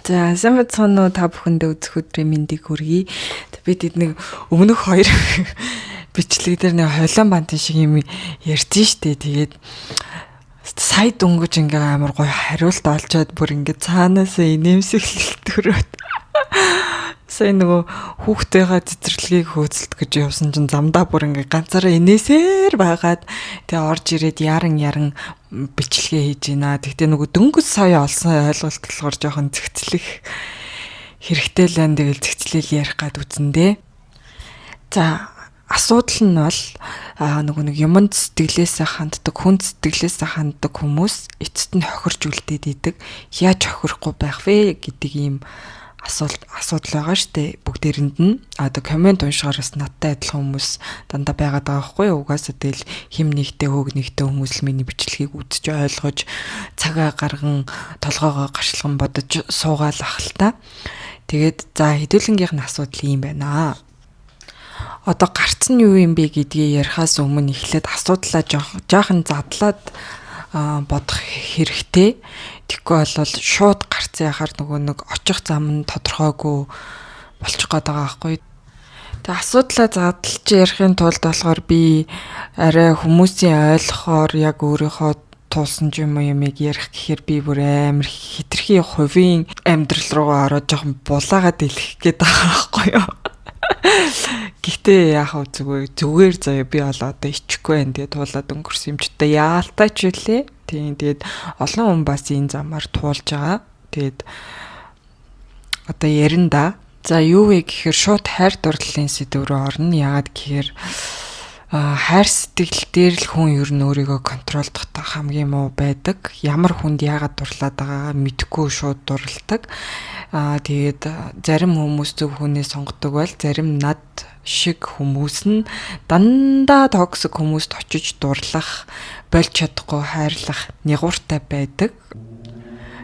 За сайн бацгаана уу та бүхэндээ үзэх өдрийн мэндийг хүргэе. Бид нэг өмнөх хоёр бичлэг дээр нэг хойлон бантын шиг юм ярьсан штэ. Тэгээд сая дөнгөж ингээ амар гоё хариулт олцоод бүр ингээ цаанаасаа инээмсэглэлт төрөөд сая нөгөө хүүхдтэйгээ цэцэрлэгийг хөөцөлт гэж явсан чинь замдаа бүр ингээ ганцаараа инээсээр байгаад тэгээ орж ирээд яран бичлэгээ хийж байна. Тэгтээ нөгөө дөнгөж сая олсон ойлголт болохоор жоохон зэгцлэх хэрэгтэй л байна. Тэгэл зэгцлэл ярих гад үзэндээ. За асуудал нь бол нөгөө нэг юмд сэтгэлээсээ ханддаг, хүн сэтгэлээсээ ханддаг хүмүүс эцэст нь хохирж үлдээд идэг. Яаж хохирохгүй байх вэ гэдэг ийм асуудал байгаа штэ. Бүгдээрэнд нь одоо комент уншихаараас надтай адилхан хүмүүс дандаа байгаад байгаа байхгүй юу? Угаасаа тэгэл хим нэгтэй хөг нэгтэй хүмүүс л миний бичлэгийг үзэж ойлгож цагаа гарган толгоогоо гаршлан бодож суугаал ахalta. Тэгээд за хэдүүлэнгийнх нь асуудал юм байна. Одоо гарц нь юу юм бэ гэдгийг ярихаас өмнө эхлээд асуудлаа жоохон задлаад бодох хэрэгтэй. Тэгэхгүй бол шууд гарц яхаар нөгөө нэг очих зам нь тодорхойгүй болчих гээд байгаа байхгүй. Тэгээ асуудлаа задлж ярихын тулд болохоор би арай хүмүүсийн ойлгохоор яг өөрийнхөө туулсан юм ямиг ярих гэхээр би бүр амар хитрхи хувийн амьдрал руугаа ороод жоохон булаагаад дэлгэх гээд байгаа байхгүй юу. Гэхдээ яах вэ зүгээр заяа би бол одоо ичихгүй байна. Тэгээд туулаад өнгөрсөн юм ч та яалтаач үлээ. Тийм тэгээд олон хүн бас энэ замаар туулж байгаа. Тэгээд одоо ярина да. За юу вэ гэхээр шууд хайр дурлалын сэдв рүү орно. Яагаад гэхээр хайр сэтгэл дээр л хүн ер нь өөрийгөө контролдох хамгийн муу байдаг. Ямар хүнд яагаад дурлаад байгаагаа мэдэхгүй шууд дурладаг. Тэгээд зарим хүмүүс зөв хүнээ сонгодог бол зарим над шиг хүмүүс нь дандаа токсик хүмүүст очиж дурлах, болж чадахгүй хайрлах нягууртай байдаг.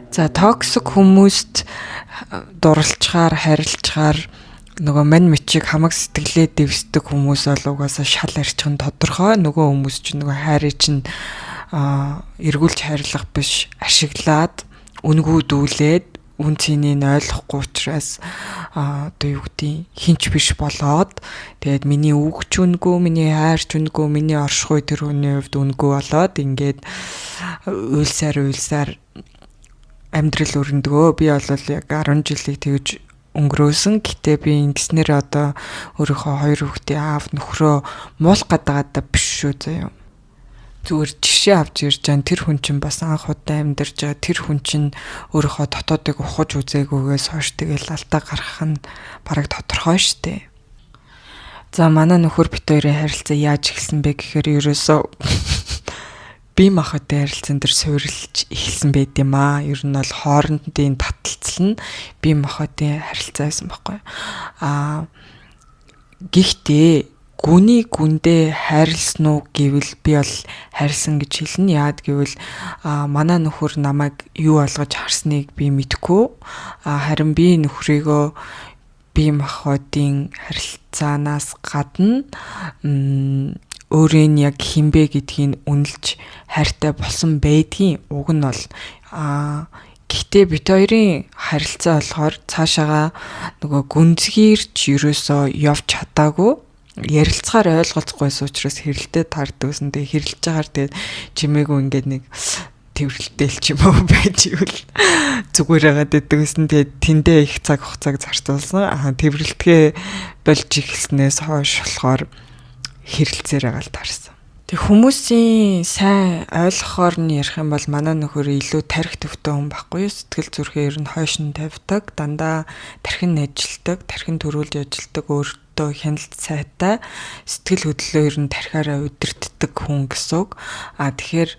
За токсик хүмүүст дурлцгаар, харилцгаар нөгөө мань мичиг хамаг сэтгэлээ дэвсдэг хүмүүс бол угаасаа шал арчхан тодорхой. Нөгөө хүмүүс чинь нөгөө хайрыг чинь эргүүлж хайрлах биш, ашиглаад үнгүүдүүлээд үн цэнийг ойлгохгүй учраас одоо юу гэдэг хинч биш болоод тэгээд миний үгч үнгүй, миний хайрч үнгүй, миний оршихуй тэр хүний хувьд үнгүй болоод ингээд уйлсаар амьдрал өрөндгөө. Би бол яг 10 жилийг тэгж өнгөрөөсөн. Гэтэ би ингэснээр одоо өөрийнхөө хоёр хүүхдийн аав нөхрөө муулах гадаагаа биш шүү заяа. Зүгээр жишээ авч ирж байгаа тэр хүн чинь бас анх удаа амьдарч байгаа тэр хүн чинь өөрийнхөө дотоодыг ухаж үзээгүйгээс хойш тэгэл алдаа гаргах нь бараг тодорхой штэ. За манай нөхөр бит хоёрын харилцаа яаж эхэлсэн бэ гэхээр ерөөсөө би махатай харилцаан дээр суурилж эхэлсэн байд юм аа. Ер нь бол хоорондын таталцал нь би махатын харилцаа байсан байхгүй. Гэхдээ гүндээ хайрлсан уу гэвэл би бол хайрлсан гэж хэлнэ. Яад гэвэл манай нөхөр намайг юу олгож харсныг би мэдэхгүй. Харин би нөхрийгөө би махатын харилцаанаас гадна өөрийн яг хинбэ гэдгийг үнэлж хайртай болсон байдгийн уг нь бол гэхдээ бит хоёрын харилцаа болохоор цаашаага нөгөө гүнзгийрч ерөөсөө явж чадаагүй. Ярилцахаар ойлголцохгүйс учраас хэрэлдээ таардаг гэсэн. Тэгээ хэрэлж байгаагаар тэгээд чимээгүй ингээд нэг тэрвэрлтэл ч юм уу байж ивэл зүгээр байгаад байдаг гэсэн. Тэгээд тэндээ их цаг хугацааг зарцуулсан. Тэрвэрлтгээ болж эхэлснээс хойш болохоор хэрэлцээр байгаа л таарсан. Тэг хүмүүсийн сайн ойлгохоор нь ярих юм бол манай нөхөр илүү тарих төвтэй хүн байхгүй юу? Сэтгэл зүрхээ ер нь хойш нь тавьдаг, дандаа тархин ажилтдаг, тархин төрүүлж ажилтдаг, өөртөө хяналт сайтай, сэтгэл хөдлөлөө ер нь тархиараа удирддаг хүн гэсэн үг. Тэгэхээр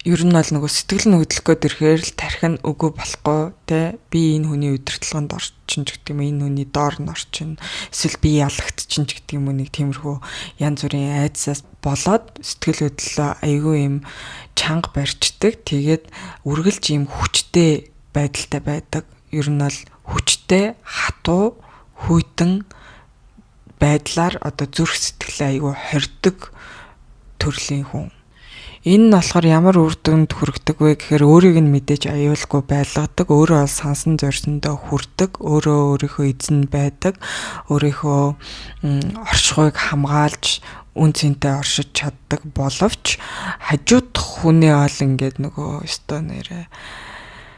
ер нь бол нөгөө сэтгэл нь хөдлөхөд ирэхээр л тархин үгүй болохгүй те би энэ хүний удирдлаганд орчин ч гэдэг юм энэ хүний доор нь орчин эсвэл би ялагдчин ч гэдэг юм нэг тиймэрхүү янз бүрийн айдсаас болоод сэтгэл хөдлөлөө айгүй юм чанга барьцдаг. Тэгээд үргэлж юм хүчтэй байдалтай байдаг. Ер нь бол хүчтэй, хатуу, хүйтэн байдлаар одоо зүрх сэтгэлээ айгүй хордог төрлийн хүн. Энэ нь болохоор ямар үр дүнд хүргэдэг вэ гэхээр өөрийг нь мэдээж аюулгүй байлгадаг, өөрөө бол сансан зорьсондоо хүрдэг, өөрийнхөө эзэн байдаг, өөрийнхөө оршихуйг хамгаалж үн цэнтэй оршиж чаддаг боловч хажуудах хүнээ бол ингээд нөгөө ёстой нэрэ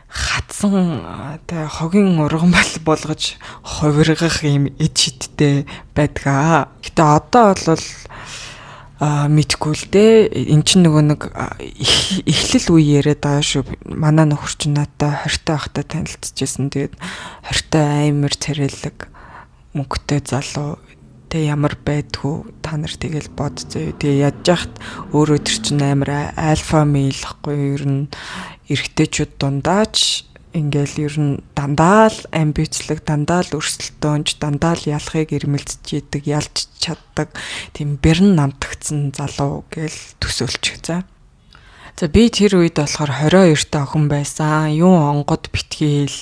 хатсан тэ хогийн урган болгож хувиргах юм эд шидтэй байдгаа. Гэтэ одоо бол мэдгүй л дээ. Эн чинь нөгөө нэг эхлэл үе яриад байгаа шүү. Манай нөхөр чинь надад 20 та байхдаа танилцчихсэн. Тэгээд 20 та аймар царайлаг мөнгөтэй залуу. Тэ ямар байдгүй та нар тэгэл бодцоо. Тэгээ ядж яхад өөрөө тэр чинь амар альфа мейл ахгүй ер нь эрэгтэйчүүд дундаач ингээл ер нь дандаа л амбицлог, дандаа л өрсөлдөөнч, дандаа л ялахыг ирмэлцэж идэг, ялж чаддаг тийм бэрн намтагцсан залуу гээл төсөөлчих за. За би тэр үед болохоор 22 та охин байсан. Юу онгод битгээл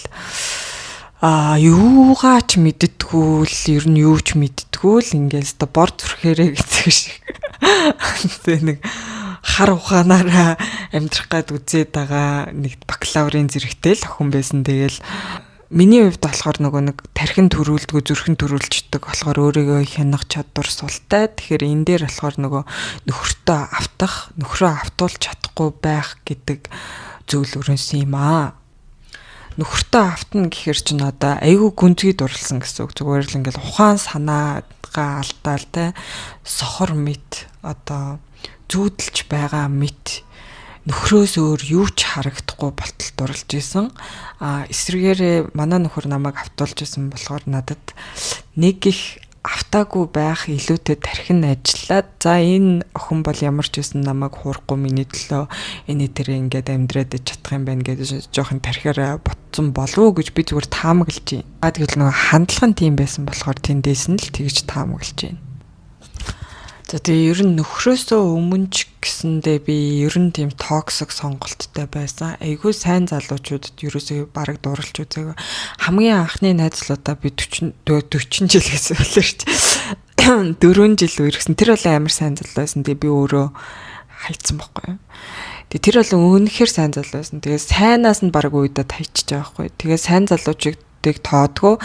юугаач мэддэггүй л ер нь юу ч мэддэггүй л ингээл та бор зүрхээрээ гэсэн шиг. Тэ нэг хар ухаанаараа амьдрах гад үзээд байгаа нэг бакалаврын зэрэгтэй л охин байсан. Тэгэл миний хувьд болохоор нөгөө нэг тархин төрүүлдэг, зүрхэн төрүүлждэг болохоор өөрийгөө хянах чадвар султай. Тэгэхээр энэ дээр болохоор нөгөө нөхөртөө автах, нөхрөө автуулж чадахгүй байх гэдэг зүйл өрнөсөн юм аа. Нөхөртөө автна гэхээр чинь одоо айгүй гүнзгий дурлсан гэсэн үг. Зүгээр л ингээл ухаан санаагаа алдаал те сохор мэд одоо зүүдэлж байгаа мэд нөхрөөс өөр юу ч харагдахгүй болтол дурлж исэн. Эсвэргээрээ манай нөхөр намайг автуулж исэн болохоор надад нэг их автаагүй байх илүүтэй тархин ажиллаад за энэ охин бол ямар ч байсан намайг хуурахгүй миний төлөө энэ тэр ингээд амьдраад чадах юм байна гэж жоохон тархиараа ботсон болов уу гэж би зүгээр таамаглаж байна. Тэгэл нөгөө хандлага нь тийм байсан болохоор тэндээс нь л тэгж таамаглаж байна. За тэгээ ер нь нөхрөөсөө өмнө ч гэсэндээ би ер нь тийм токсик сонголттой байсан. Айгүй сайн залуучуудад ерөөсөө бараг дурлж үзээг. Хамгийн анхны найзлуудаа би 40 жил гэсэн үлээрч 4 жил үргэсэн. Тэр бол амар сайн залуу байсан. Тэгээ би өөрөө хайцсан байхгүй юу. Тэгээ тэр бол үнэхээр сайн залуу байсан. Тэгээ сайнаас нь бараг уйдаад хайчиж байгаа байхгүй юу. Тэгээ сайн залуучуудыг тоодгоо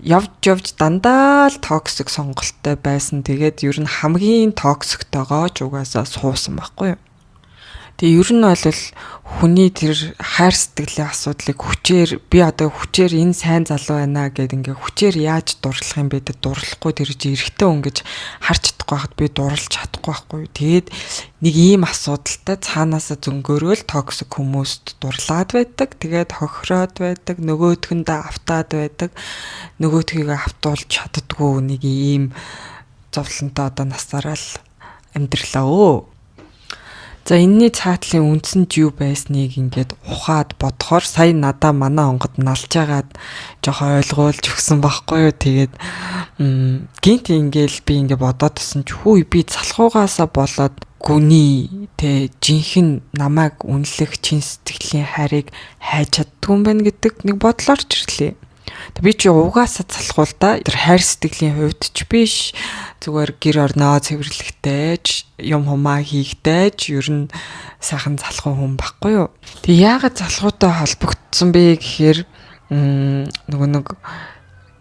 явж дандаа л токсик сонголттой байсан. Тэгээд ер нь хамгийн токсиктойгоо ч угаасаа суусан байхгүй юу. Тэгээ ер нь бол хүний тэр хайр сэтгэлийн асуудлыг хүчээр би одоо хүчээр энэ сайн залуу байна гэд ингээ хүчээр яаж дурлах юм бэ гэдэг дурлахгүй тэр чи эрэгтэй хүн гэж харж чадахгүй байхад би дурлж чадахгүй байхгүй юу. Тэгээд нэг ийм асуудалтай цаанаасаа зөнгөөрөөл токсик хүмүүст дурлаад байдаг. Тэгээд хохироод байдаг, нөгөөдгөндөө автаад байдаг. Нөгөөдхийг автуулж чаддгүй нэг ийм зовлонтой одоо насаараа л амьдралаа өө. За энэний цаатлын үндсэнд юу байсныг ингээд ухаад бодохоор сая надаа манай онгод налжаагаад жоохон ойлгуулж өгсөн байхгүй юу. Тэгээд гинт ингээл би ингээд бодоод тасан ч хүү би залхуугаасаа болоод гүний тэ жинхэнэ намайг үнэлэх чин сэтгэлийн хайрыг хайж чаддгүй юм байна гэдэг нэг бодлоор ч ирлээ. Би чи угаасаа залхуул да. Тэр хайр сэтгэлийн хувьд ч биш зүгээр гэр орноо цэвэрлэхтэйч юм хумаа хийхтэйч ер нь сайхан залхуу хүн байхгүй юу. Тэг яагаад залхуутай холбогдсон бэ гэхээр нөгөө нэг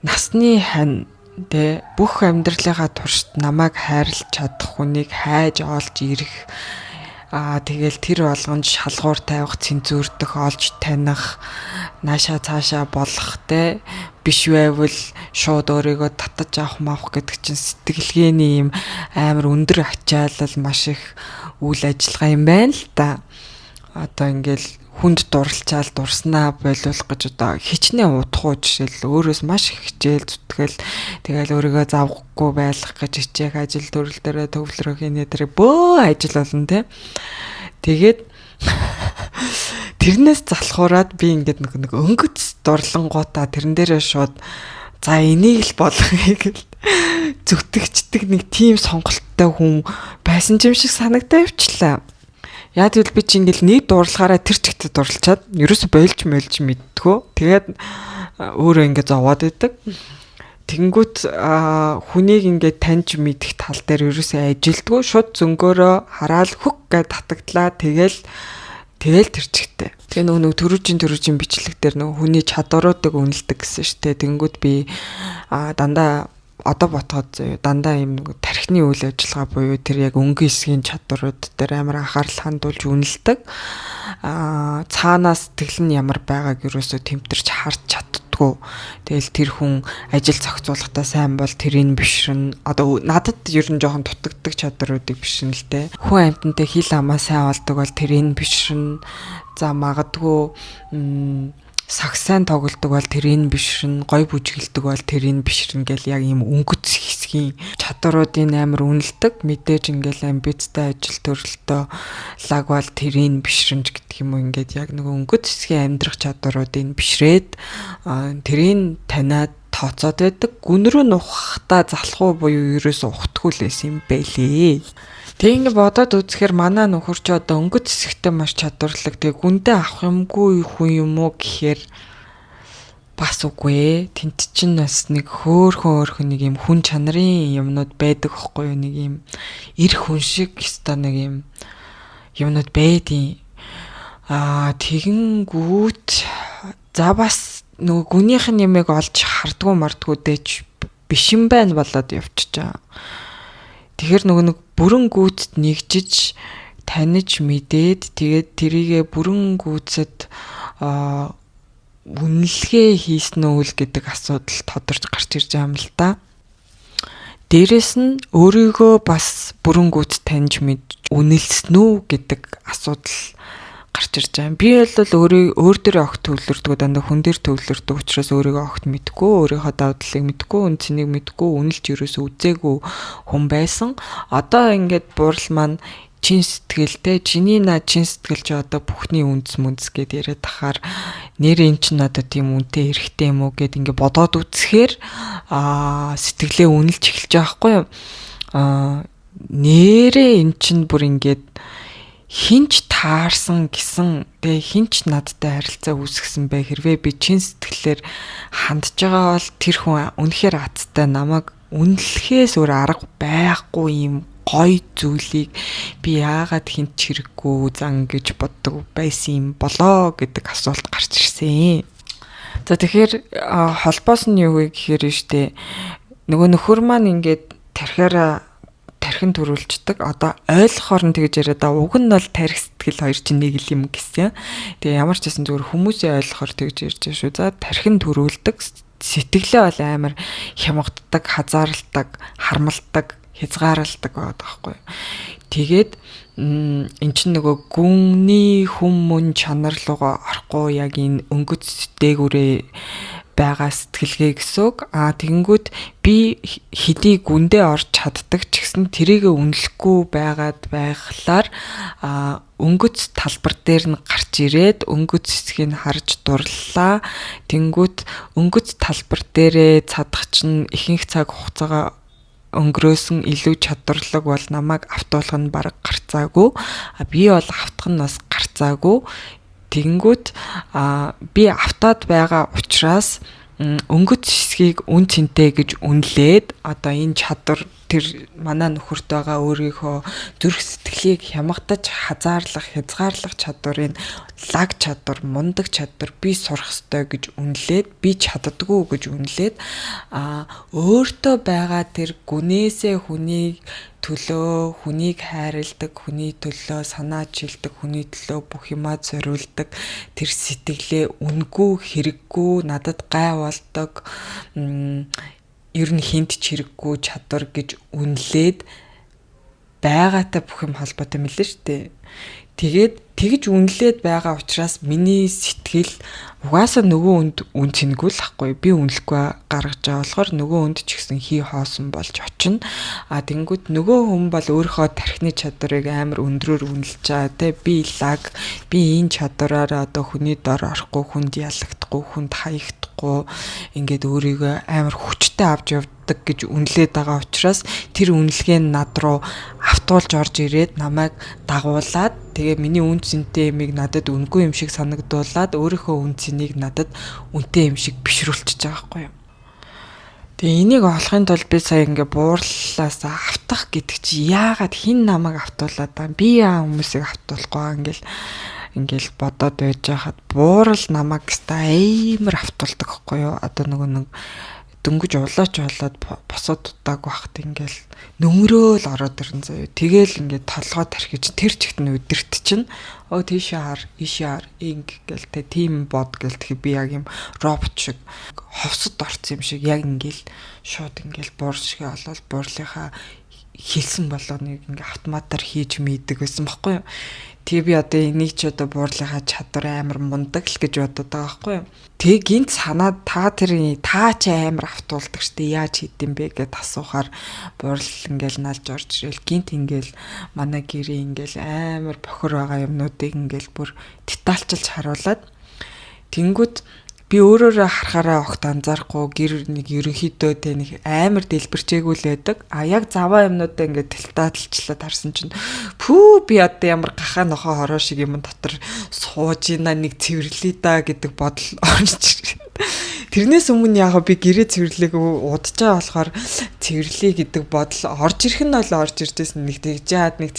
насны хань тэ бүх амьдралынхаа туршид намайг хайрлаж чадах хүнийг хайж олж ирэх тэгэл тэр болгонд шалгуур тавих, цензурдах, олж таних, наашаа цаашаа болох те биш байвал шууд өөрийгөө татаж авах гэдэг чинь сэтгэлгээний юм амар өндөр ачаалал маш их үйл ажиллагаа юм байна л да. Одоо ингээл хүнд дурлцаал дурснаа болиулах гэж одоо хичнээн удахгүй жишээл өөрөөс маш их хичээл зүтгэл тэгэл өөрийгөө завгүй байлгах гэж хичээх ажил төрөл дээрээ төвлөрөх энэ тэр бөө ажил болно те. Тэгээд тэрнээс залхуураад би ингээд нэг өнгөц дурлангуудаа тэрэн дээрээ шууд за энийг л болгоё гэл зүтгэждэг нэг тийм сонголттой хүн байсан юм шиг санагдаа явчлаа. Яа тэгвэл би чи ингээл нэг дуурлахаараа тэр чигтээ дурлцаад ерөөсө болж мэдтгөө. Тэгээд өөрөө ингээд зовоод идэг. Тэнгүүт хүнийг ингээд таньж мэдэх тал дээр ерөөсөө ажилдгүй шууд зөнгөөрөө хараад хөг гэд татагдлаа тэгэл тэрчгтэй. Тэгээ нөгөө төрүүжин бичлэг дээр нөгөө хүний чадваруудыг үнэлдэг гэсэн штэ. Тэнгүүд би дандаа одоо ботгоод дандаа юм нөгөө тархины үйл ажиллагаа буюу тэр яг өнгө эсгийн чадварууд дээр амар анхаарал хандуулж үнэлдэг. Цаанаас сэтгэл нь ямар байгааг ерөөсөө тэмтэрч харж чаддгүй. Тэгэл тэр хүн ажил зохицуулахдаа сайн бол тэрийг бишрэн одоо надад ер нь жоохон дутагддаг чадваруудыг бишрэн л дээ. Хүн амьтантай хил амаа сайн болдог бол тэрийг бишрэн. За магадгүй сагсайн тоглодог бол тэрийг бишрэн, гой бүжгэлдэг бол тэрийг бишрэн гэл яг ийм өнгөц хэсгийн чадваруудын амар үнэлдэг. Мэдээж ингээл амбицтай ажил төрөлтөө лаг бол тэрийг бишрэнж гэдэг юм уу, ингээд яг нөгөө өнгөц хэсгийн амьдрах чадваруудыг бишрээд тэрийг таниад тооцоод байдаг. Гүн рүү нухахтаа залхуу буюу ерөөсө ухтгүй л байсан юм байлээ. Тэг ингэ бодоод үзэхээр манай нөхөр ч одоо өнгөц хэсэгтээ маш чадварлаг. Тэг гүндээ авах юмгүй хүн юм уу гэхээр бас үгүй ээ. Тэнт чинь бас нэг хөөхөн нэг юм хүн чанарын юмнууд байдаг хөхгүй юу, нэг юм эр хүн шиг өстой нэг юм юмнууд байдیں۔ Тэгэнгүүт за бас нөгөө гүнийх нь ямиг олж хардгуу мардгуу дэж биш юм байна болоод явчихаа. Тэгэхээр нөгөө нэг бүрэн гүйцэд нэгжиж таниж мэдээд тэгээд тэрийгэ бүрэн гүйцэд үнэлгээ хийсэн үйл гэдэг асуудал тодорч гарч ирж байгаа юм л да. Дээрэс нь өөрийгөө бас бүрэн гүйцэд таньж мэдж үнэлсэн үү гэдэг асуудал гарч ирж байгаа. Би бол өөр дээр огт төвлөрдөг, дандаа хүн дээр төвлөрдөг учраас өөрийгөө огт мэдгүй, өөрийнхөө давдлыг мэдгүй, үнцнийг мэдгүй, үнэлж ерөөсөө үзээгүй хүн байсан. Одоо ингээд буурал маань чин сэтгэлтэй, чиний наа чин сэтгэл чи одоо бүхний үндэс гэд яриад тахаар нэр эн чин одоо тийм үнтэй хэрэгтэй юм уу гэд ингээд бодоод үзэхээр сэтгэлээ үнэлж эхэлж байгаа байхгүй юу? Нэрээ эн чин бүр ингээд хинч таарсан гэсэн тэгээ хинч надтай харилцаа үүсгэсэн бай хэрвээ би чин сэтгэлээр хандж байгаа бол тэр хүн үнэхээр азтай намайг үнэлэхээс өөр арга байхгүй юм гой зүйлийг би яагаад хинч хэрэггүй зан гэж боддог байсан юм болоо гэдэг асуулт гарч ирсэн. За тэгэхээр холбоос нь юу вэ гэхээр штэ нөгөө нөхөр маань ингээд тархин төрүүлждэг. Одоо ойлгохоор нь тэгж яриад байгаа. Уг нь бол тарих сэтгэл хоёр чинь нэг л юм гэсэн. Тэгээ ямар ч байсан зүгээр хүмүүсийн ойлгохоор тэгж ярьж байгаа шүү. За тархин төрүүлдэг. Сэтгэлээ бол амар хямгддаг, хазаарладаг, хармалдаг, хязгаарладаг байдаг байхгүй. Тэгээд эн чинь нөгөө гүнний хүм чанар руугаа орохгүй яг энэ өнгөц дээгүүрээ байгаа сэтгэлгээ гэсэн үг. Тэгэнгүүт би хэдий гүндээ орж чаддаг ч гэсэн тэрийг үнэлэхгүй байхлаар өнгөц талбар дээр нь гарч ирээд өнгөц хэсгийг харж дурлаа. Тэнгүүт өнгөц талбар дээрээ цадах чинь ихэнх цаг хугацаагаа өнгөрөөсөн илүү чадварлаг бол намайг автуулах нь бараг гарцаагүй. Би бол автах нь бас гарцаагүй. Тэгэнгүүт би автаад байгаа учраас өнгөц хэсгийг үн цэнтэй гэж үнэлээд одоо энэ чадвар тэр манай нөхөрт байгаа өөрийнхөө зүрх сэтгэлийг хямгадаж хязгаарлах чадварыг лаг чадвар, мундаг чадвар би сурах ёстой гэж үнэлээд би чаддаггүй гэж үнэлээд өөртөө байгаа тэр гүнээсээ хүнийг хайрладаг, хүний төлөө санаа чилдэг, хүний төлөө бүх юмаа зориулдаг тэр сэтгэлээ үнгүй хэрэггүй надад гай болдог ер нь хинт ч хэрэггүй чадвар гэж үнэлээд байгаатай бүх юм холбоотой мэлээ шүү дээ. Тэгээд тэгж үнэлээд байгаа учраас миний сэтгэл угаасаа нөгөө хүнд үн цэнгүй л ахгүй. Би үнэлэхгүй гаргаж байгаа болохоор нөгөө хүнд ч гэсэн хий хоосон болж очино. Тэнгүүд нөгөө хүн бол өөрийнхөө тархины чадварыг амар өндрөөр үнэлж байгаа те. Би энэ чадвараараа одоо хүний дор орохгүй, хүнд ялагдахгүй, хүнд хаягдахгүй ингээд өөрийгөө амар хүчтэй авч явдаг гэж үнэлээд байгаа учраас тэр үнэлгээ нь над руу автуулж орж ирээд намайг дагуулад тэгээ миний үн цэнтэй юмыг надад үнгүй юм шиг санагдуулаад өөрийнхөө үн цэнийг надад үнэтэй юм шиг бишрүүлчихэж байгаа байхгүй юу. Тэгээ энийг олохын тулд би сая ингээ буурлалаас автах гэдэг чи яагаад хин намайг автуулаад байгаа би яа хүмүүсийг автуулахгүй ингээл бодоод байж хаад буурал намайг амар автуулдаг байхгүй юу? Одоо нэг дөнгөж улаач болоод босоод удааг байхад ингээл нөмрөөл ороод ирэн заяа. Тэгээл ингээд толгой тархиж тэр чигт нь өдөрт чинь тийшээ хар, ийшээ хар ингээл тэ тим бод гэл тэг би яг юм робот шиг ховсод орсон юм шиг яг ингээл шууд ингээл буур шиг олоод буурлынхаа хэлсэн болгоныг ингээ автоматар хийж мэддэг байсан байхгүй юу? Тэгээ би одоо энийг ч одоо буурлынхаа чадвар амар мундаг л гэж бодод байгаа байхгүй юу? Тэг гинт санаад та чи амар автуулдаг штэ яаж хийдэм бэ гэд асуухаар буурал ингээл налж орж ирэл гинт ингээл манай гэрээ ингээл амар бохор байгаа юмнуудыг ингээл бүр детальчилж харуулад тэнгүүд би өөрөөрөө харахаараа огт анзаарахгүй гэр нэг ерөнхийдөө тэ нэг амар дэлбэрчээгүй л байдаг. А яг заваа юмнуудаа ингээд талтаалчлаад харсан чинь пүү би одоо ямар гахаа нохоо хороо шиг юм дотор сууж ийна нэг цэвэрлээ да гэдэг бодол орж ирээ. Тэрнээс өмнө яг би гэрээ цэвэрлээг удаж байгаа болохоор цэвэрлэе гэдэг бодол орж ирэх нь бол орж иржсэн нэг тэгж яад нэг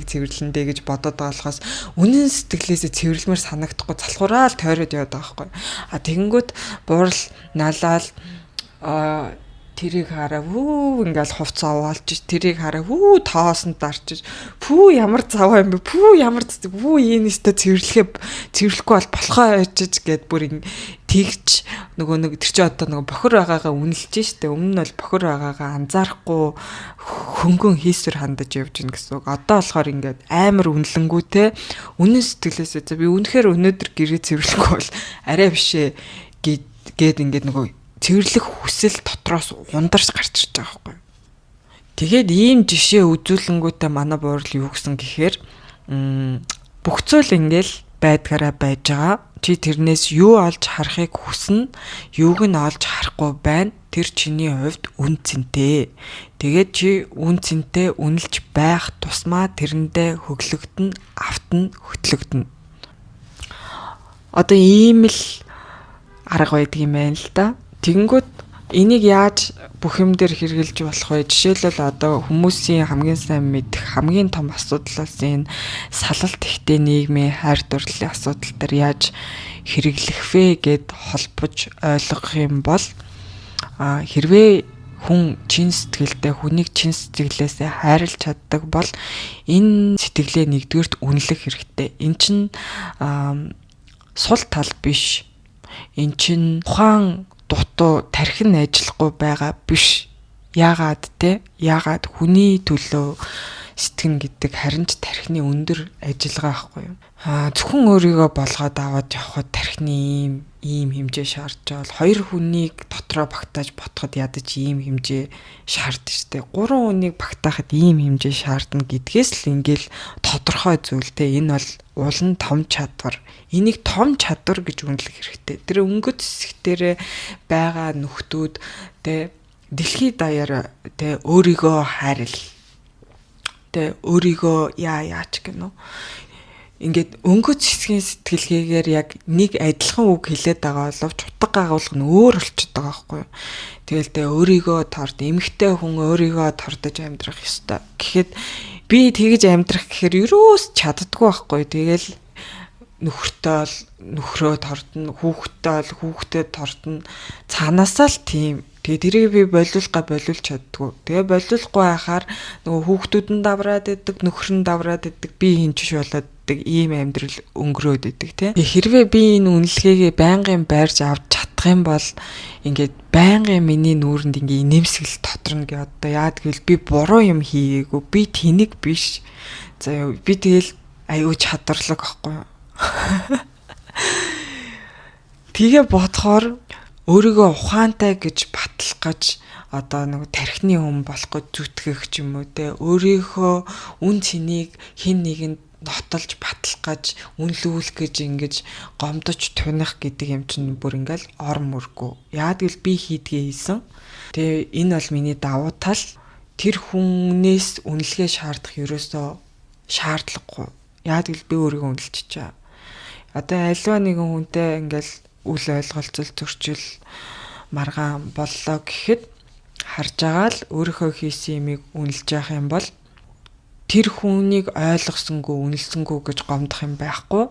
цэвэрлэндээ гэж бодоод байгаа болохоос үнэн сэтгэлээсээ цэвэрлэмээр санагдахгүй залхуураа л тойроод яваад байгаа байхгүй. А тэгэнгүүт буурал налаал тэрийг хараа ингээл хувцас овоолж тэрийг хараа тоосонд дарчиж ямар заваа юм бэ энэстэй цэвэрлэхгүй бол болохоо яжиж гэд бүр тэгж нөгөө тэр чи одоо нөгөө бохор байгаагаа үнэлж штэ өмнө нь бол бохор байгаагаа анзаарахгүй хөнгөн хийсвэр хандаж явж гин гэсэн үг. Одоо болохоор ингээд амар үнэлэнгүүтэй үнэн сэтгэлээсээ би үнэхээр өнөөдөр гэрээ цэвэрлэхгүй бол арай бишээ гэд ингээд нөгөө цэвэрлэх хүсэл дотроос ундарч гарч ирж байгаа байхгүй. Тэгээд ийм жишээ үзүүлэнгүүтээ манай буурал юу гэсэн гэхээр бүх зүйл ингээл байдгаараа байж байгаа. Чи тэрнээс юу олж харахыг хүснэ, юуг нь олж харахгүй байна. Тэр чиний хувьд үн цэнтэй. Тэгээд чи үн цэнтэй үнэлж байх тусмаа тэрэндээ хөглөгдөн, автан хөтлөгдөн. Одоо ийм л арга байдаг юм байна л да. Тэгэнгүүт энийг яаж бүх юм дээр хэрэгжилж болох вэ? Жишээлбэл одоо хүмүүсийн хамгийн сайн мэдэх хамгийн том асуудлаас энэ салалт ихтэй нийгмийн хайр дурлалын асуудал дээр яаж хэрэглэх вэ гэд холбож ойлгох юм бол хэрвээ хүн чин сэтгэлдээ хүнийг чин сэтгэлээсээ хайрлаж чаддаг бол энэ сэтгэлээ нэгдүгээрт үнэлэх хэрэгтэй. Эн чинь сул тал биш. Эн чинь ухаан дутуу тархин ажиллахгүй байгаа биш. Яагаад хүний төлөө сэтгэн гэдэг харин ч тархины өндөр ажиллагаа байхгүй юу? Зөвхөн өөрийгөө болгоод аваад явхад тархины ийм хэмжээ шаардж байгаа. Хоёр хүнийг дотроо багтааж ботход ядаж ийм хэмжээ шаардж штэ. Гурван хүнийг багтаахад ийм хэмжээ шаардна гэдгээс л ингээл тодорхой зүйлтэй. Энэ бол улан том чадвар. Энийг том чадвар гэж үнэлэх хэрэгтэй. Тэр өнгөт хэсэгтэрээ байгаа нөхдүүд тэ дэлхийд даяар тэ өөрийгөө хайрл. Тэ өөрийгөө яач гэнэ. Ингээд өнгөц хэсгийн сэтгэлгээгээр яг нэг адилхан үг хэлээд байгаа боловч утга агуулга нь өөр болчиход байгаа байхгүй юу. Тэгэл тэ өөрийгөө торд эмгтэй хүн өөрийгөө тордож амьдрах ёстой. Гэхэд би тэгж амьдрах гэхээр юус чаддаггүй байхгүй. Тэгэл нөхрөө тордно, хүүхдэд тордно. Цаанаасаа л тийм. Тэгээ тэрийг би болиулж чаддгүй. Тэгээ болиулахгүй байхаар нөгөө хүүхдүүд нь давраад идэг, нөхөр нь давраад идэг, би хинчиш болоод идэг, ийм амьдрал өнгөрөөд идэг тий. Хэрвээ би энэ үнэлгээгээ байнгын байрж авч чадах юм бол ингээд байнгын миний нүүрэнд ингээ инээмсэгэл тоторно гэ одоо яад гэвэл би буруу юм хийгээгүй, би тэнэг биш. За би тэгэл аюу чадварлаг байхгүй юу. Тэгээ бодохоор өөрийгөө ухаантай гэж батлах гэж одоо нэг тархины хүн болох гэж зүтгэх ч юм уу те өөрийнхөө үн цэнийг хэн нэгэнд нотолж батлах гэж үнэлүүлэх гэж ингэж гомдож туних гэдэг юм чинь бүр ингээл ор мөргөө. Яад гэвэл би хийдгээ хийсэн. Тэгээ энэ бол миний давуу тал. Тэр хүнээс үнэлгээ шаардах ерөөсөө шаардлагагүй. Яад гэвэл би өөрийгөө үнэлчихэж байгаа. Одоо альва нэгэн хүнтэй ингээл үл ойлголцол зөрчил маргаан боллоо гэхэд харж байгаа л өөрийнхөө хийсэн юмыг үнэлж явах юм бол тэр хүнийг ойлгосонгүй үнэлсэнгүй гэж гомдох юм байхгүй.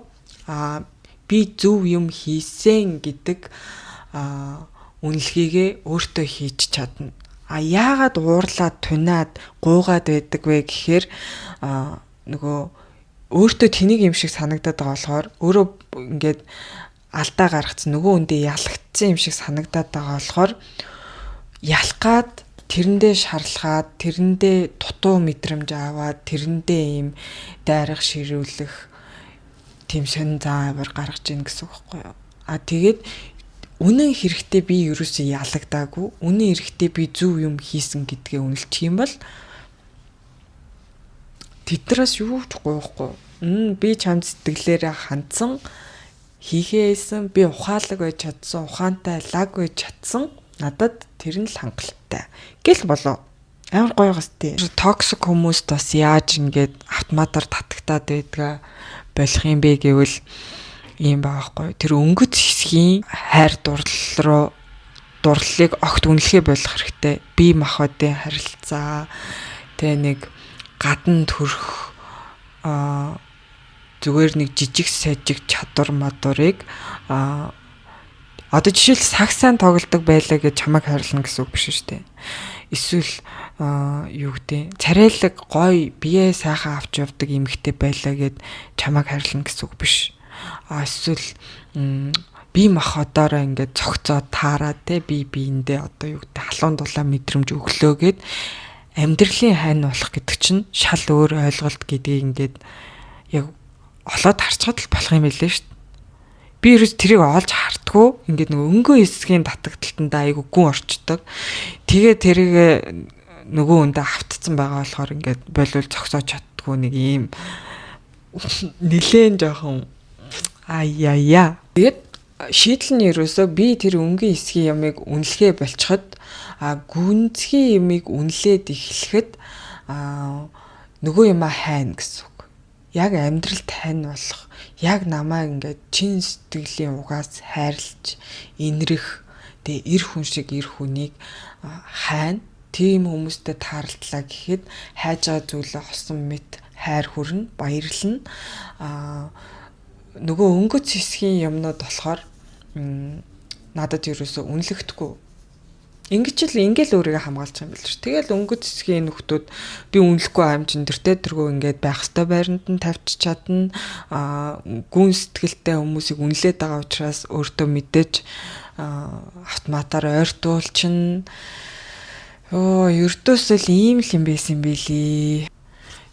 Би зөв юм хийсэн гэдэг үнэлгээгээ өөртөө хийж чадна. Яагаад уурлаад тунаад гуугаад байдаг вэ гэхээр нөгөө өөртөө тэнийг юм шиг санагдаад байгаа болохоор өөрөө ингээд алдаа гаргацсан нөгөө үндэ ялагдсан юм шиг санагдаад байгаа болохоор ялахгаад тэрэндээ шарлахаад тэрэндээ дутуу мэдрэмж аваад тэрэндээ ийм дайрах ширүүлэх тийм сонин зан аваар гаргаж ийн гэсэн үг байхгүй юу. Тэгээд үнэн хэрэгтээ би ерөөсөө ялагдаагүй, үнэн хэрэгтээ би зөв юм хийсэн гэдгээ үнэлчих юм бол тэднээс юу ч гоохгүй. Би чамд сэтгэлээрээ хандсан хийхээсэн, би ухаалаг байж чадсан, ухаантай лаг байж чадсан. Надад тэр нь л хангалттай. Гэл болоо. Амар гоё гастэй. Токсик хүмүүст бас яаж ингээд автоматар татагтаад байдгаа болох юм бэ гэвэл ийм баахгүй. Тэр өнгөц хэсгийн хайр дурлалыг огт үнэлгээ болох хэрэгтэй. Бие махбодын харилцаа нэг гадна төрөх зүгээр нэг жижиг сажиг чадвар мадурыг одоо жишээл сагсаан тоглодог байлаа гэж чамайг хайрлана гэсэн үг биш шүү дээ. Эсвэл юу гэдэг царайлаг гой бие сайхан авч явдаг эмэгтэй байлаа гэд чамайг хайрлана гэсэн үг биш. Эсвэл бие махбодоороо ингээд цогцоод таараад би биендээ одоо юу гэдэг халуун дулаан мэдрэмж өглөө гэд амьдралын хань болох гэдэг чинь шал өөр ойлголт гэдгийг ингээд яг олоод харцгаад л болох юм билээ шүү дээ. Би ерөөс тэрийг олж хартгүй ингээд нөгөө өнгөө хэсгийн татагдалтанд айгу гүн орчдөг. Тэгээ тэрийг нөгөө үндэ автцсан байгаа болохоор ингээд болвол зогсоож чаддгүй нэг ийм нилээн жоохон аяя. Тэгээд шийдэл нь ерөөсөө би тэр өнгөн хэсгийн ямыг үнэлгээ болчиход гүнзгий ямыг үнэлээд эхлэхэд нөгөө юма хайна гэсэн үг. Яг амьдралд хайна болох, яг намайг ингээд чин сэтгэлийн угаас хайрлаж, инрэх, тэгээ эр хүн шиг эр хүнийг хайна. Тийм хүмүүстэй таарлаа гэхэд хайж байгаа зүйлээ хосон мэт хайр хүрнэ, баярлна. Нөгөө өнгөц хэсгийн юмнууд болохоор надад ерөөсөө үнэлэгдэхгүй. Ингээл өөрийгөө хамгаалж байгаа юм биш. Тэгэл өнгөц хэсгийн нөхдүүд би үнэлэхгүй амжин тэртээ тэргөө ингээд байх хэвээр байранд нь тавьчих чадна. Гүн сэтгэлтэй хүмүүсийг үнэлээд байгаа учраас өөртөө мэдээж автоматар ойртуулчихна. Ердөөсөө л ийм л юм байсан билий.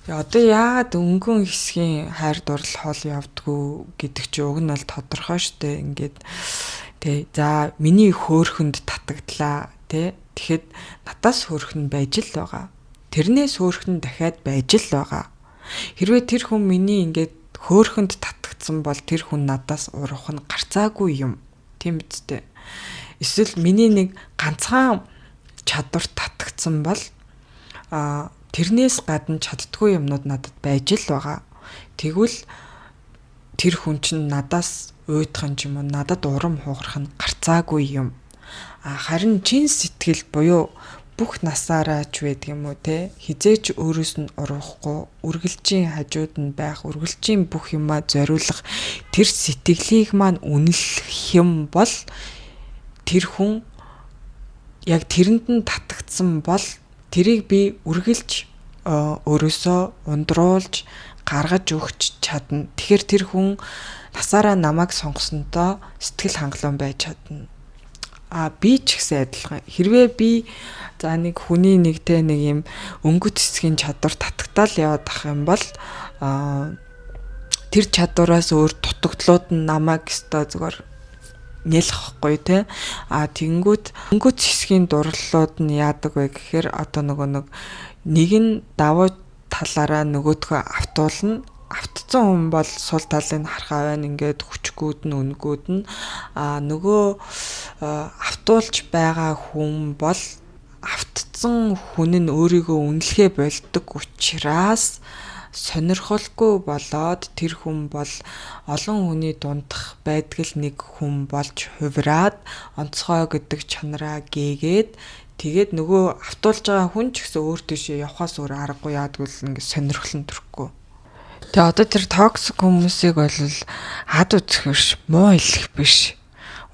Одоо яагаад өнгөн хэсгийн хайр дурлал хоол явдггүй гэдэг чи уг нь бол тодорхой штэ. Ингээд за миний хөөхөнд татагдлаа тэгэхэд надаас хөөхн байж л байгаа. Тэрнээс хөөхн дахиад байж л байгаа. Хэрвээ тэр хүн миний ингээд хөөхөнд татагдсан бол тэр хүн надаас урах нь гарцаагүй юм. Тийм үстэй. Эсвэл миний нэг ганцхан чадвар татагдсан бол тэрнээс гадна чаддгүй юмнууд надад байж л байгаа. Тэгвэл тэр хүн чинь надаас уйдах юм уу, надад урам хугарах нь гарцаагүй юм. Харин чин сэтгэл буюу бүх насаараа ч байдаг юм уу хизээч өөрөөс нь урахгүй, үргэлжийн хажууд нь байх, үргэлжийн бүх юмаа зориулах тэр сэтгэлийг маань үнэлэх юм бол тэр хүн яг тэрэнд нь татагдсан бол тэрийг би үргэлж өөрөөсөө ундруулж гаргаж өгч чадна. Тэгэхээр тэр хүн насаараа намайг сонгосонтой сэтгэл хангалуун байж чадна. Би ч гэсэн адилхан. Хэрвээ би за нэг хүний нэгтэй нэг юм өнгөт хэсгийн чадвар татагтаал яваад ах юм бол тэр чадвараас өөр дутагдлууд нь намайг өстой зүгээр нэлэхгүй тэгэнгүүт өнгөт хэсгийн дурлалууд нь яадаг вэ гэхээр одоо нэг нь давуу талаараа нөгөөдхөө автуулна. Автцсан хүн бол сул талыг харахаа байна. Ингээд хүчгүүд нь үнгүүд нь нөгөө автуулж байгаа хүн бол автцсан хүн нь өөрийгөө үнэлгээ болдог учраас сонирхолгүй болоод тэр хүн бол олон хүний дундах байдгал нэг хүн болж хувираад онцгой гэдэг чанараа гээгээд тэгээд нөгөө автуулж байгаа хүн ч гэсэн өөр тийшээ явхаас өөр аргагүй яадгүй л ингэ сонирхол нь төрөхгүй. Тэгээ одоо тэр токсик хүмүүсийг бол ад үзэхэрш муу хэлэх биш.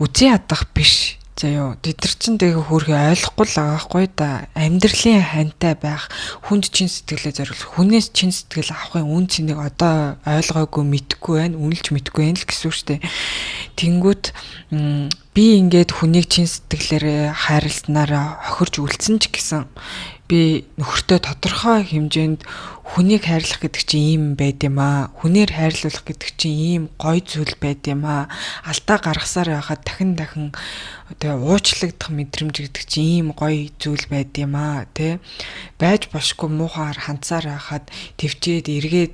Үзий ядах биш. За ёо тэд нар чинь тэгээ хөөрхий ойлгохгүй л байгаа хгүй да. Амьдралын хантай байх, хүнд чин сэтгэлээ зориулах, хүнээс чин сэтгэл авахын үн цэнийг одоо ойлгоогүй мэдхгүй байна, үнэлж мэдхгүй байна л гэсэн үг шүү дээ. Тэнгүүт би ингээд хүнийг чин сэтгэлээрээ хайрласнараа хохирж үлдсэн ч гэсэн би нөхөртөө тодорхой хэмжээнд хүнийг хайрлах гэдэг чинь ийм байд юм аа. Хүнээр хайрлуулах гэдэг чинь ийм гоё зүйл байд юм аа. Алдаа гаргасаар байхад дахин тэгээ уучлагдах мэдрэмж гэдэг чинь ийм гоё зүйл байд юм аа. Тэ байж бошгүй муухаар ханцаар байхад төвчээд эргээд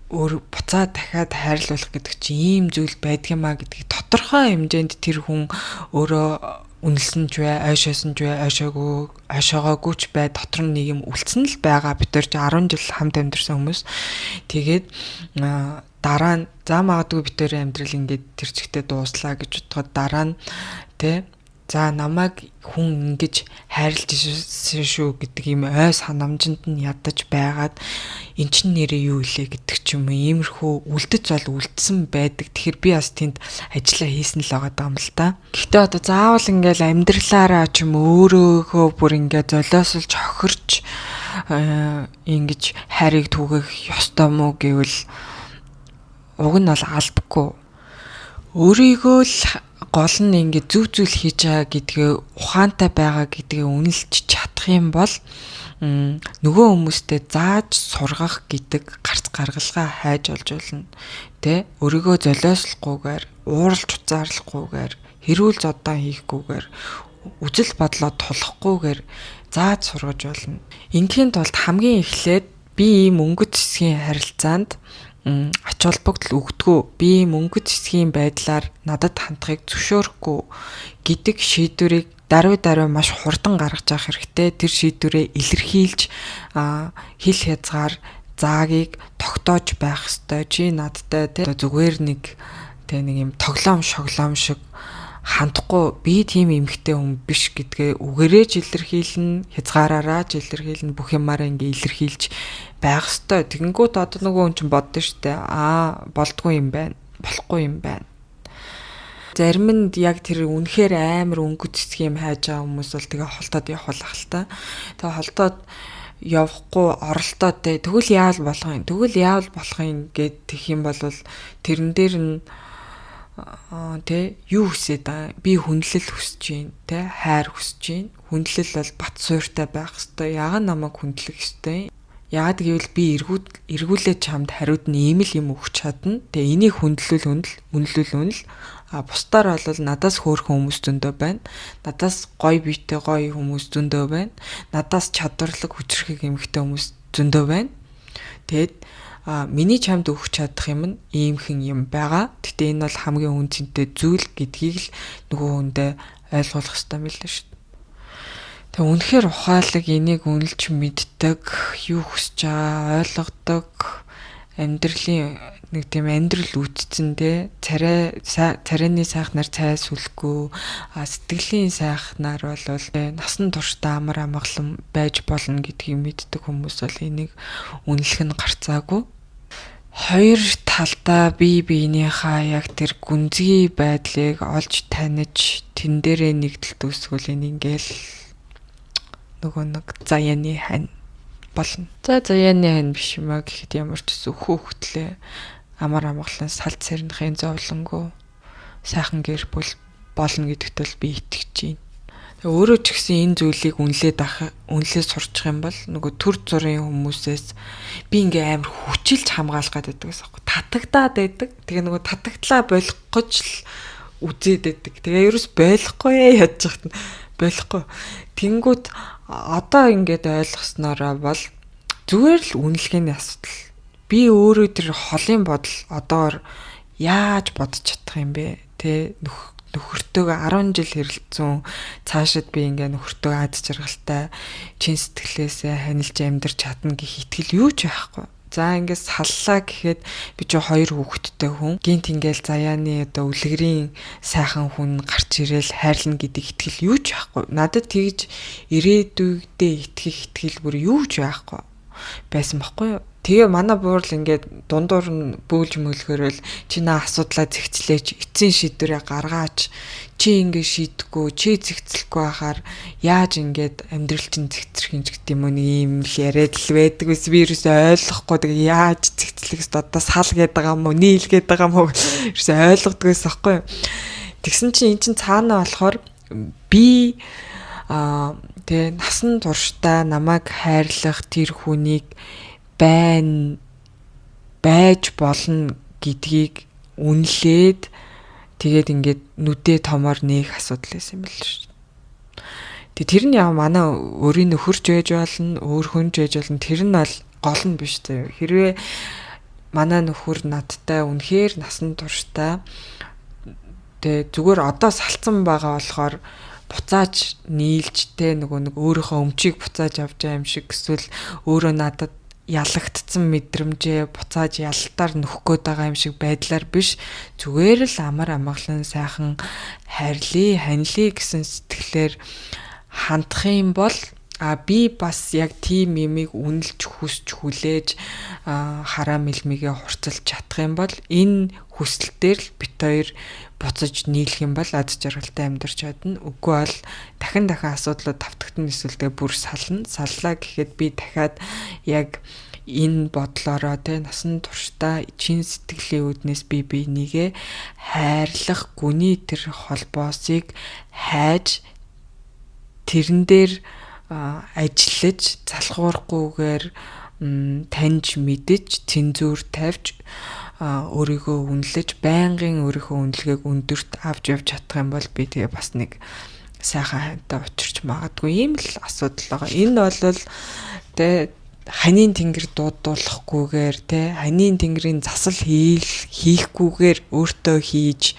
өөр буцаад дахиад хайрлуулах гэдэг чинь ийм зүйл байдаг юм аа гэдгийг тодорхой хэмжээнд тэр хүн өөрөө үнэлсэн ч бай, ойшоосон ч бай, ойшоогоогүй ч бай, дотор нь нэг юм үлдсэн л байгаа. Бид нар 10 жил хамт амьдэрсэн хүмүүс. Тэгээд дараа нь за магадгүй бид нарын амьдрал ингээд тэр чигтээ дууслаа гэж бодоход дараа нь тэ за намайг хүн ингэж хайрлаж ирсэн шүү гэдэг юм ой санамжинд нь ядаж байгаад эн чин нэрээ юу илээ гэдэг ч юм уу иймэрхүү үлдэж бол үлдсэн байдаг. Тэгэхээр би бас тэнд ажиллаа хийсэн л байгаа юм л та. Гэхдээ одоо заавал ингээл амьдралаараа ч юм өөрөөхөө бүр ингээд золиослж хохирч ингэж хайрыг түгэх ёстой мó гэвэл уг нь бол албагүй. Өөрийгөө л гол нь ингээд зүв зүйл хийж байгаа гэдгээ ухаантай байгаа гэдгээ үнэлж чадах юм бол нөгөө хүмүүстэй зааж сургах гэдэг гарц гаргалгаа хайж олж болно. Тэ өөрийгөө золиослохгүйгээр, ууралж уцаарлахгүйгээр, хэрүүл зодоо хийхгүйгээр, үжил бодлоо тулахгүйгээр зааж сургаж болно. Ингийн тулд хамгийн эхлээд би ийм өнгөц хэсгийн харилцаанд ач холбогдол өгдөгөө би мөнгө зэсгийн байдлаар надад хандахыг зөвшөөрөхгүй гэдэг шийдвэрийг даруй маш хурдан гаргаж авах хэрэгтэй. Тэр шийдвэрээ илэрхийлж хил хязгаар заагийг тогтоож байх ёстой. Чи надтай зүгээр нэг юм тоглоом шоглоом шиг хандахгүй би тийм эмгтэй хүн биш гэдгээ үгээрээ илэрхийлнэ, хязгаараараа илэрхийлнэ, бүх юмараа ингээ илэрхийлж байх ёстой. Тэгэнгүүт одоо нөгөө хүн чинь боддоо штэ. Болдгүй юм байна. Болохгүй юм байна. Зарим нь яг тэр үнэхээр амар өнгө цэцэг юм хайж байгаа хүмүүс бол тэгээ холдоод явах л та. Тэгээ холдоод явахгүй оролдоод тэгвэл яавал болох юм гэд тэх юм бол тэрэн дээр нь юу хүсээд байгаа би хүндлэл хүсэж байна те хайр хүсэж байна. Хүндлэл бол бат суйртай байх хэвээр яга намайг хүндлэх хэвээр. Яагаад гэвэл би эргүүлээ чамд хариуд нь ийм л юм өгч чадна. Тэгээ энийг үнэлүүл. Бусдаар бол надаас хөөрхөн хүмүүс зөндөө байна. Надаас гоё биетэй гоё хүмүүс зөндөө байна. Надаас чадварлаг хүчрхэг эмэгтэй хүмүүс зөндөө байна. Тэгэд миний чамд өгч чадах юм нь иймхэн юм байгаа. Гэтэ энэ бол хамгийн үнцэнтэй зүйл гэдгийг л нөгөө хүндээ ойлгуулах хэрэгтэй мэлээ шүү дээ. Тэгээ үнэхээр ухаалаг энийг үнэлж мэддэг, юу хүсэж байгаа ойлгодог, амьдралын нэг тийм амьдрал үтцэндээ царайны сайхнаар цай сүлэхгүй, сэтгэлийн сайхнаар бол насан туршдаа амар амгалан байж болно гэдгийг мэддэг хүмүүс бол энийг үнэлэх нь гарцаагүй. Хоёр талдаа бие биенийхээ яг тэр гүнзгий байдлыг олж таниж тэн дээрээ нэгдэлт үүсгүүл ингээл нөгөө нэг заяаны хань болно. За заяаны хань биш юм а гэхэд ямар ч хөтлөө амар амгалан салт сэрнэхийн зовлонгоо сайхан гэр бүл болно гэдэгт бол би итгэж байна. Өөрөө ч гэсэн энэ зүйлийг үнэлээ сурчих юм бол нөгөө төр зургийн хүмүүсээс би ингээ амар хүчилж хамгаалах гэдэг байсан. Татагдаад байдаг. Тэгээ нөгөө татагдлаа болох гэж л үзээд байдаг. Тэгээ ерөөс болохгүй яаж яахт нь болохгүй. Тэнгүүт одоо ингээд ойлгоснороо бол зүгээр л үнэлгээний асуудал. Би өөрөө тэр холын бодол одоор яаж бодож чадах юм бэ? Тэ нөхөртөөгөө 10 жил хэрэлцсэн цаашид би ингээ нөхөртөөгөө аз жаргалтай чин сэтгэлээсээ ханилж амьдарч чадна гэх итгэл юу ч байхгүй. За ингээд саллаа гэхэд би ч 2 хүүхэдтэй хүн. Гинт ингээл заяаны одоо үлгэрийн сайхан хүн гарч ирээл хайрлна гэдэг итгэл юу ч байхгүй. Надад тэгж ирээдүйдээ итгэх итгэл бүр юу ч байхгүй байсан байхгүй юу? Тэгээ манай буурал ингээд дундуур нь бөөлж мөлгөрөөл чи наа асуудлаа зэгцлээч, эцсийн шийдвэрээ гаргаач. Чи ингээд шийдэхгүй, чи зэгцлэхгүй байхаар яаж ингээд амьдрал чинь зэгцрэх юм ч гэдэм юм ийм л яриад л байдаг ус вирус ойлгохгүй тэгээ яаж зэгцлэхс одоо сал гээд байгаа юм уу, нийл гээд байгаа юм уу ерөөс ойлгодгүй ус аахгүй. Тэгсэн чинь эн чин цаанаа болохоор би тэгээ насан туршдаа намайг хайрлах тэр хүнийг байж болно гэдгийг үнэлээд тэгээд ингээд нүдээ томоор нээх асуудал байсан юм биш үү. Тэгээд тэр нь яг манай өөрийн нөхөрч байж болно, өөр хүнч байж болно. Тэр нь бол гол нь биш заяа. Хэрвээ манай нөхөр надтай үнэхээр насан туршдаа тэгээд зүгээр одоо салцсан байгаа болохоор буцааж нийлж нөгөө нэг өөрийнхөө өмчийг буцааж авч байгаа юм шиг эсвэл өөрөө надад ялагдсан мэдрэмжээ буцааж ялалтаар нөхөх гээд байгаа юм шиг байдлаар биш, зүгээр л амар амгалан сайхан хайрлаа, ханилаа гэсэн сэтгэлээр хандах юм бол би бас яг тийм юмыг үнэлж хүсч хүлээж хараа мэлмигээ хурцлж чадах юм бол энэ хүсэлтээр л бит хоёр буцаж нийлэх юм бол ад жаргалтай амьдарч чадна. Үгүй бол дахин асуудлууд тавтагдана, эсвэл тэгээ бүр саллаа гэхэд би дахиад яг энэ бодлороо насан туршдаа чин сэтгэлийн үүднээс би бинийгээ хайрлах гүний тэр холбоосыг хайж тэрэн дээр ажиллаж залхуурахгүйгээр таньж мэдэж цензуур тавьж өөрийгөө үнэлж байнгын өөрийнхөө үнэлгээг өндөрт авч явж чадах юм бол би тэгээ бас нэг сайхан хайнтай учирч магадгүй ийм л асуудал байгаа. Энэ бол ханийн тэнгэр дуудуулахгүйгээр ханийн тэнгэрийн засал хийхгүйгээр өөртөө хийж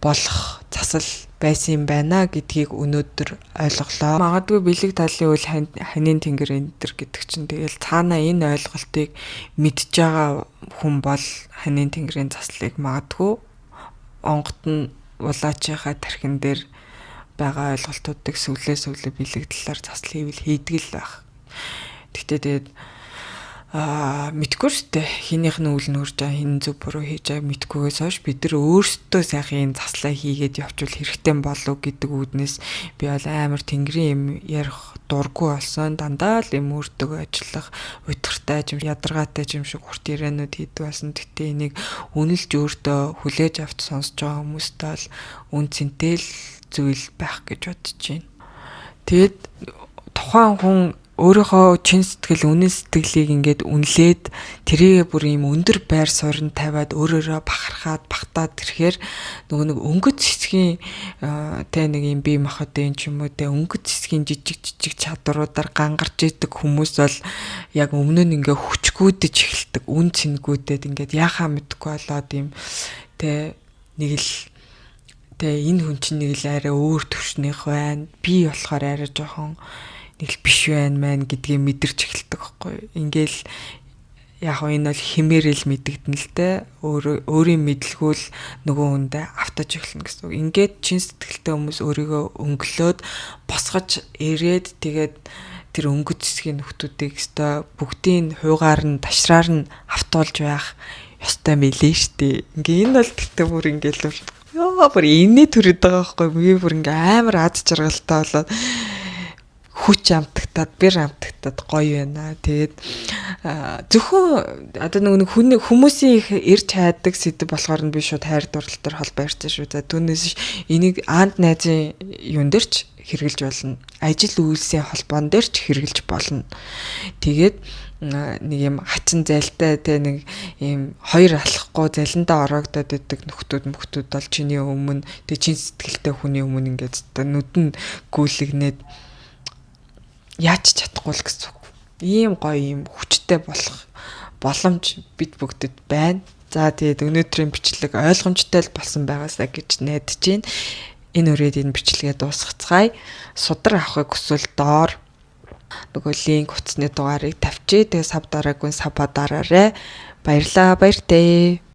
болох засал байсан юм байна гэдгийг өнөөдөр ойлголоо. Магадгүй бэлэг талын үйл ханийн тэнгэр энэ гэдэг чинь тэгэл цаана энэ ойлголтыг мэдж байгаа хүн бол ханийн тэнгэрийн заслыг магадгүй онгот нь улаачийнхаа тархин дээр байгаа ойлголтуудыг сүлээ бэлэг талаар засал хийвэл хийдэг л байх. Тэгтээ тэгээд мэдгүй шүү дээ. Хинийх нь үл нөрж байгаа, хин зөв буруу хийж байгааг мэдгүйгээс хойш бид нар өөрсдөө сайхан энэ заслаа хийгээд явуул хэрэгтэй болов гэдэг үүднээс би бол амар тэнгэрийн юм ярих дурггүй болсон. Дандаа л юм өөртөө ажиллах, удиртай ядаргаатай юм шиг урт ирээнүүд хийдэг болсон. Тэгтээ энийг үнэлж өөртөө хүлээж авч сонсож байгаа хүмүүстээ бол үн цэнтэй л зүйл байх гэж бодож байна. Тэгэд тухайн хүн өөрийнхөө чин сэтгэл, үнэн сэтгэлийг ингээд үнэлээд тэрийгэ бүр юм өндөр байр суурь тавиад өөрөөрөө бахархаад багтаад ирэхээр нөгөө нэг өнгөц хэсгийн нэг юм бие махбодын ч юм уу өнгөц хэсгийн жижиг чадваруудаар гангарч идэг хүмүүс бол яг өмнө нь ингээ хүчгүүдэж эхэлдэг, үн цэнгүүдэд ингээд яхаа мэдгүй болоод юм нэг л энэ хүн чинь нэг л арай өөр төвшнийх байна. Би болохоор арай жоохон нэг л биш байна гэдгийг мэдэрч эхэлдэг байхгүй. Ингээл яг энэ бол химээрэл мэдэгдэн л дээ. Өөрийн мэдлгүүл нөгөө хүндээ автаж эхэлнэ гэсэн үг. Ингээд чин сэтгэлтэй хүмүүс өөрийгөө өнгөлөөд босгож ирээд тэгээд тэр өнгөц хэсгийн нөхдүүдийг өстой бүгдийн хуйгаар нь ташраар нь автуулж байх ёстой мэлээ штэ. Ингээ энэ бол тэгтээ бүр ингээл бүр инээ төрөд байгаа байхгүй. Би бүр ингээ амар ад жаргалтай болоод хүч амтагтаад бэр амтагтаад гоё байна. Тэгээд зөвхөн одоо нэг хүмүүсийн их ирж хайдаг сэдв болохоор нь би шууд хайр дурлалтаар холбоо ярьсан шүү. За түүнээс энийг аанд найзын юун дээрч хэрэгжилж болно. Ажил үйлсийн холбоон дээрч хэрэгжилж болно. Тэгээд нэг юм хачин зайлтай нэг юм хоёр алахгүй залиндаа ороогдоод идэг нөхдүүд бол чиний өмнө тэг чин сэтгэлтэй хүний өмнө ингээд нүдэн гүйлгнээд яаж чадахгүй л гэсэн үг. Ийм гоё ийм хүчтэй болох боломж бид бүгдэд байна. За тэгээд өнөөдрийн бичлэг ойлгомжтой л болсон байгаасаа гэж найдаж байна. Энэ үрээд энэ бичлэгээ дуусгацгаая. Судар авахыг хүсвэл доор нөгөө линк утасны дугаарыг тавьчих. Тэгээ сав дараагүй сав дараарай. Баярлаа баяртай.